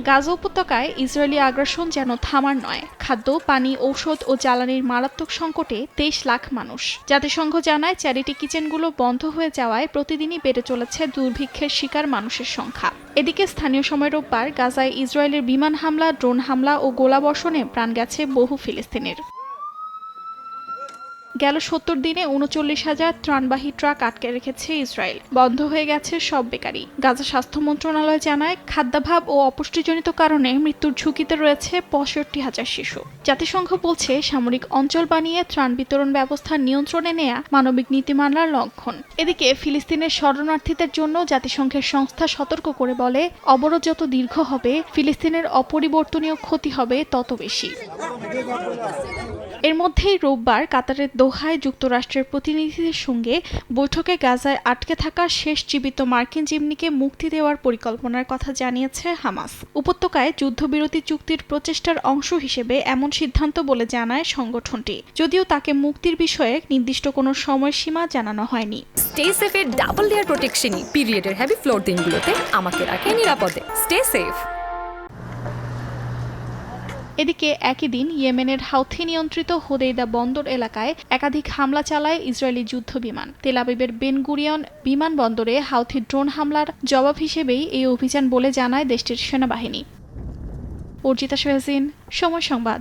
গাজা উপত্যকায় ইসরায়েলি আগ্রাসন যেন থামার নয়। খাদ্য, পানি, ঔষধ ও জ্বালানির মারাত্মক সংকটে 23 লাখ মানুষ। জাতিসংঘ জানায় চ্যারিটি কিচেনগুলো বন্ধ হয়ে যাওয়ায় প্রতিদিনই বেড়ে চলেছে দুর্ভিক্ষের শিকার মানুষের সংখ্যা। এদিকে স্থানীয় সময় রোববার গাজায় ইসরায়েলের বিমান হামলা, ড্রোন হামলা ও গোলাবর্ষণে প্রাণ গেছে বহু ফিলিস্তিনির। গেল 70 দিনে ৩৯,০০০ ত্রাণবাহী ট্রাক আটকে রেখেছে ইসরায়েল। বন্ধ হয়ে গেছে সব বেকারি। গাজা স্বাস্থ্য মন্ত্রণালয় জানায়, খাদ্যাভাব ও অপুষ্টিজনিত কারণে মৃত্যুর ঝুঁকিতে রয়েছে ৬৫,০০০ শিশু। জাতিসংঘ বলছে, সামরিক অঞ্চল বানিয়ে ত্রাণ বিতরণ ব্যবস্থা নিয়ন্ত্রণে নেয়া মানবিক নীতিমালার লঙ্ঘন। এদিকে ফিলিস্তিনের শরণার্থীদের জন্য জাতিসংঘের সংস্থা সতর্ক করে বলে, অবরোধ যত দীর্ঘ হবে, ফিলিস্তিনের অপরিবর্তনীয় ক্ষতি হবে তত বেশি। এর মধ্যেই রোববার কাতারের দোহায় যুক্তরাষ্ট্রের প্রতিনিধিদের সঙ্গে বৈঠকে গাজায় আটকে থাকা শেষ জীবিত মার্কিন জিম্মিকে মুক্তি দেওয়ার পরিকল্পনার কথা জানিয়েছে হামাস। উপত্যকায় যুদ্ধবিরতি চুক্তির প্রচেষ্টার অংশ হিসেবে এমন সিদ্ধান্ত বলে জানায় সংগঠনটি, যদিও তাকে মুক্তির বিষয়ে নির্দিষ্ট কোনো সময়সীমা জানানো হয়নি। স্টে সেফের ডাবল লেয়ার প্রোটেকশনই পিরিয়ডের হেভি ফ্লোর দিনগুলোতে আমাকে রাখে নিরাপদে। Stay safe. এদিকে একই দিন ইয়েমেনের হাউথি নিয়ন্ত্রিত হোদেইদা বন্দর এলাকায় একাধিক হামলা চালায় ইসরায়েলি যুদ্ধ বিমান। তেল আবিবের বেন গুরিয়ন বিমানবন্দরে হাউথি ড্রোন হামলার জবাব হিসেবেই এই অভিযান বলে জানায় দেশটির সেনাবাহিনী। অর্জিতা সোহেজিন, সময় সংবাদ।